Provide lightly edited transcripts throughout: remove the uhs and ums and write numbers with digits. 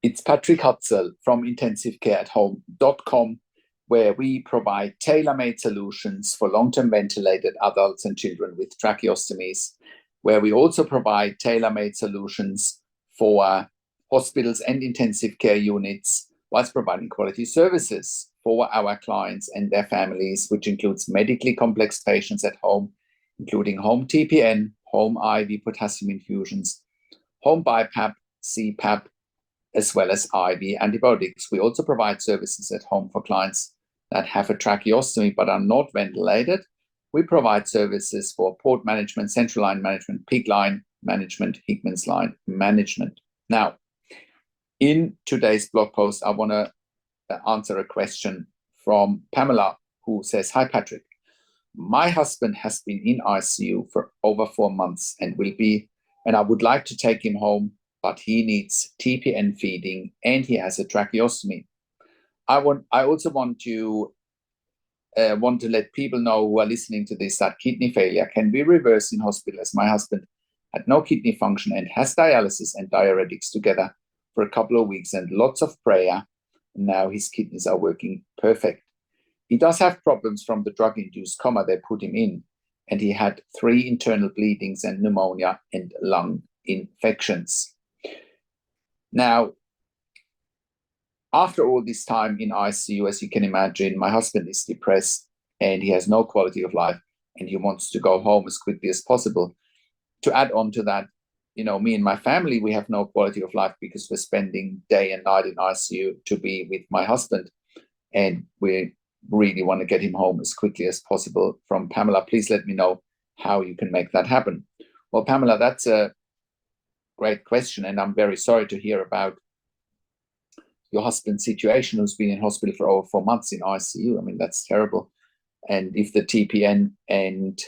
It's Patrik Hutzel from intensivecareathome.com, where we provide tailor-made solutions for long-term ventilated adults and children with tracheostomies, where we also provide tailor-made solutions for hospitals and intensive care units, whilst providing quality services for our clients and their families, which includes medically complex patients at home, including home TPN, home IV potassium infusions, home BIPAP, CPAP, as well as IV antibiotics. We also provide services at home for clients that have a tracheostomy but are not ventilated. We provide services for port management, central line management, PICC line management, Hickman's line management. Now, in today's blog post, I want to answer a question from Pamela, who says, "Hi, Patrik. My husband has been in ICU for over 4 months and I would like to take him home, but he needs TPN feeding and he has a tracheostomy. I also want to let people know who are listening to this that kidney failure can be reversed in hospital, as my husband had no kidney function and has dialysis and diuretics together for a couple of weeks and lots of prayer. And now his kidneys are working perfect. He does have problems from the drug-induced coma they put him in, and he had 3 internal bleedings and pneumonia and lung infections. Now, after all this time in ICU, as you can imagine, my husband is depressed and he has no quality of life and he wants to go home as quickly as possible. To add on to that, me and my family, we have no quality of life because we're spending day and night in ICU to be with my husband, and we really want to get him home as quickly as possible." From Pamela, "Please let me know how you can make that happen." Well, Pamela, that's a great question, and I'm very sorry to hear about your husband's situation, who's been in hospital for over 4 months in ICU. I mean, that's terrible. And if the TPN and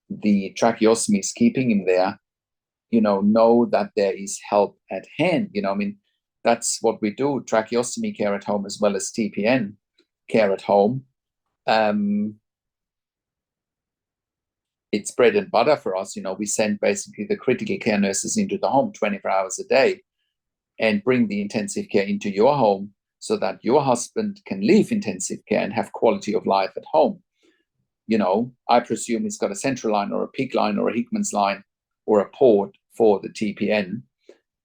the tracheostomy is keeping him there, know that there is help at hand. That's what we do, tracheostomy care at home as well as TPN care at home. It's bread and butter for us. We send basically the critical care nurses into the home 24 hours a day and bring the intensive care into your home so that your husband can leave intensive care and have quality of life at home. I presume he's got a central line or a PICC line or a Hickman's line or a port for the TPN.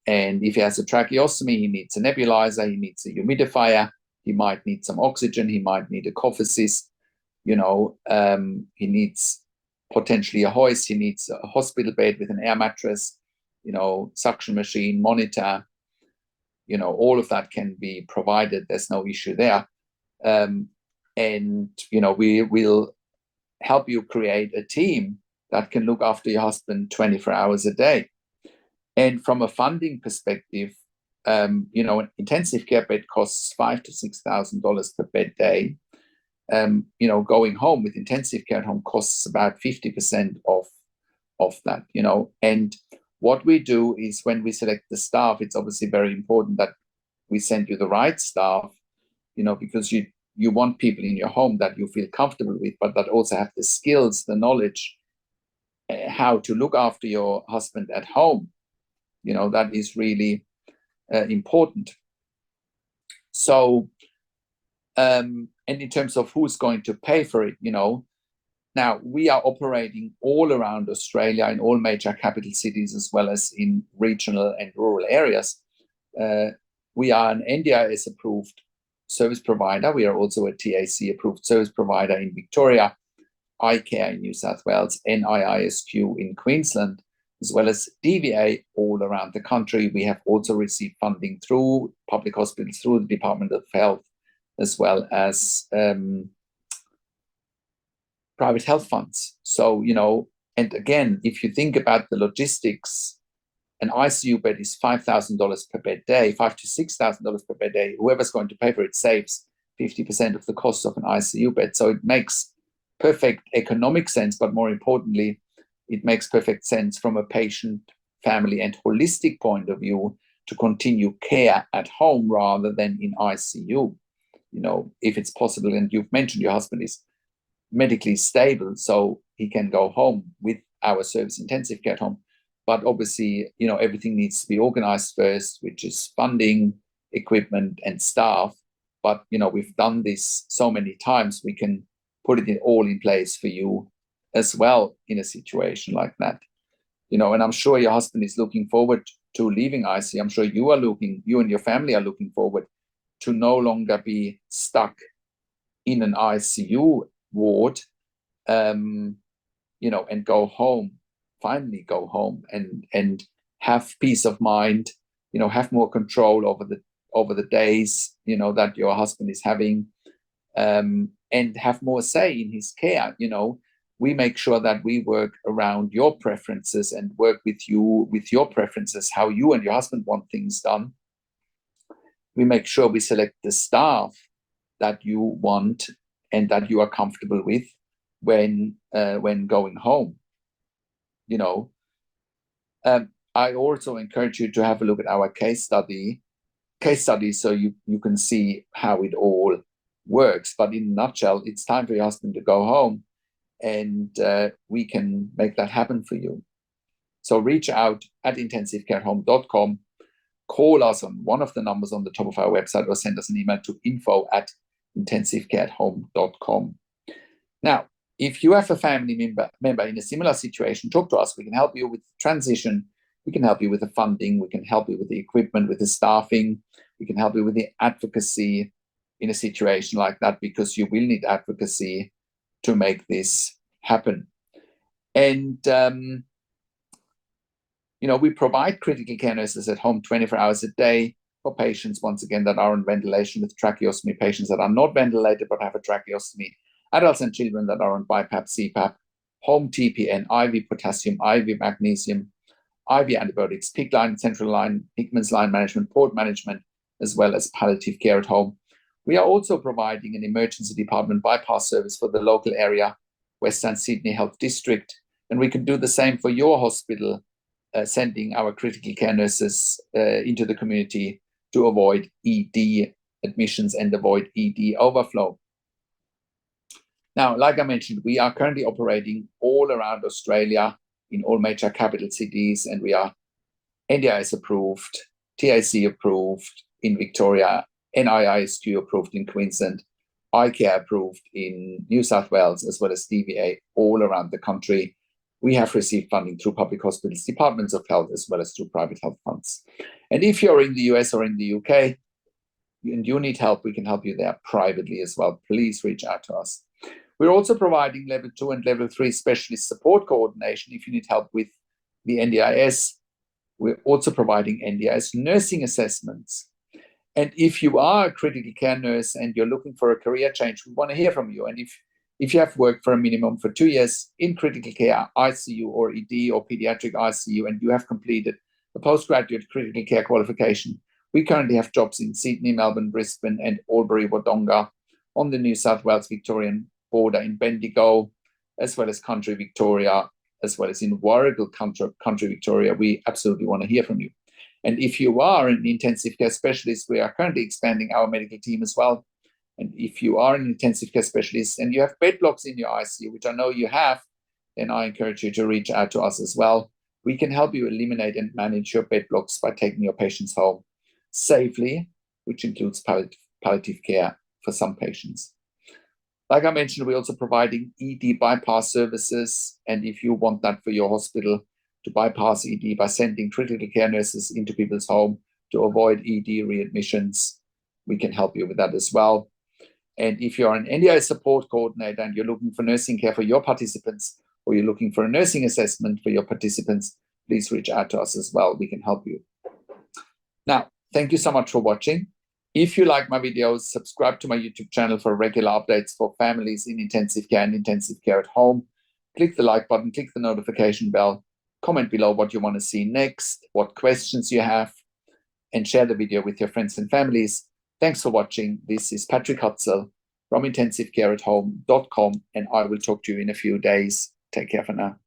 And if he has a tracheostomy, he needs a nebulizer, he needs a humidifier, he might need some oxygen, he might need a cough assist, he needs potentially a hoist, he needs a hospital bed with an air mattress, suction machine, monitor, all of that can be provided. There's no issue there. We will help you create a team that can look after your husband 24 hours a day. And from a funding perspective, an intensive care bed costs $5,000 to $6,000 per bed day. Going home with intensive care at home costs about 50% of that, And what we do is, when we select the staff, it's obviously very important that we send you the right staff, because you want people in your home that you feel comfortable with, but that also have the skills, the knowledge, how to look after your husband at home. That is really important. So, and in terms of who's going to pay for it, now we are operating all around Australia in all major capital cities as well as in regional and rural areas. We are an NDIS approved service provider. We are also a TAC approved service provider in Victoria, iCare in New South Wales, NIISQ in Queensland, as well as DVA all around the country. We have also received funding through public hospitals, through the Department of Health, as well as private health funds. So, and again, if you think about the logistics, an ICU bed is $5,000 per bed day, $5,000 to $6,000 per bed day. Whoever's going to pay for it saves 50% of the cost of an ICU bed. So it makes perfect economic sense, but more importantly, it makes perfect sense from a patient, family, and holistic point of view to continue care at home rather than in ICU. If it's possible, and you've mentioned your husband is medically stable, so he can go home with our service intensive care at home. But obviously, everything needs to be organized first, which is funding, equipment and staff. But, we've done this so many times, we can put it all in place for you as well in a situation like that. And I'm sure your husband is looking forward to leaving ICU. I'm sure you and your family are looking forward to no longer be stuck in an ICU ward, and go home, finally go home and have peace of mind, have more control over the days, that your husband is having, and have more say in his care. We make sure that we work around your preferences and work with you with your preferences, how you and your husband want things done. We make sure we select the staff that you want and that you are comfortable with when going home. I also encourage you to have a look at our case study so you can see how it all works. But in a nutshell, it's time for your husband to go home, and we can make that happen for you. So reach out at intensivecarehome.com, call us on one of the numbers on the top of our website, or send us an email to info@intensivecarehome.com. Now, if you have a family member in a similar situation, talk to us. We can help you with the transition. We can help you with the funding. We can help you with the equipment, with the staffing. We can help you with the advocacy in a situation like that, because you will need advocacy to make this happen. And, we provide critical care nurses at home 24 hours a day for patients, once again, that are on ventilation, with tracheostomy, patients that are not ventilated but have a tracheostomy, adults and children that are on BIPAP, CPAP, Home TPN, IV potassium, IV magnesium, IV antibiotics, PICC line, central line, Hickman's line management, port management, as well as palliative care at home. We are also providing an emergency department bypass service for the local area, Western Sydney Health District, and we can do the same for your hospital, sending our critical care nurses into the community to avoid ED admissions and avoid ED overflow. Now, like I mentioned, we are currently operating all around Australia in all major capital cities, and we are NDIS approved, TAC approved in Victoria, NIISQ approved in Queensland, iCare approved in New South Wales, as well as DVA all around the country. We have received funding through public hospitals, departments of health, as well as through private health funds. And if you're in the US or in the UK and you need help, we can help you there privately as well. Please reach out to us. We're also providing level 2 and level 3 specialist support coordination if you need help with the NDIS. We're also providing NDIS nursing assessments. And if you are a critical care nurse and you're looking for a career change, we want to hear from you. And if you have worked for a minimum for 2 years in critical care, ICU or ED or pediatric ICU, and you have completed a postgraduate critical care qualification, we currently have jobs in Sydney, Melbourne, Brisbane, and Albury-Wodonga, on the New South Wales-Victorian border in Bendigo, as well as Country Victoria, as well as in Warragul, Country Victoria. We absolutely want to hear from you. And if you are an intensive care specialist, we are currently expanding our medical team as well. And if you are an intensive care specialist and you have bed blocks in your ICU, which I know you have, then I encourage you to reach out to us as well. We can help you eliminate and manage your bed blocks by taking your patients home safely, which includes palliative care for some patients. Like I mentioned, we're also providing ED bypass services. And if you want that for your hospital, to bypass ED by sending critical care nurses into people's home to avoid ED readmissions, we can help you with that as well. And if you're an NDI support coordinator and you're looking for nursing care for your participants, or you're looking for a nursing assessment for your participants, please reach out to us as well. We can help you. Now, thank you so much for watching. If you like my videos, subscribe to my YouTube channel for regular updates for families in intensive care and intensive care at home. Click the like button, click the notification bell, comment below what you want to see next, what questions you have, and share the video with your friends and families. Thanks for watching. This is Patrik Hutzel from intensivecareathome.com, and I will talk to you in a few days. Take care for now.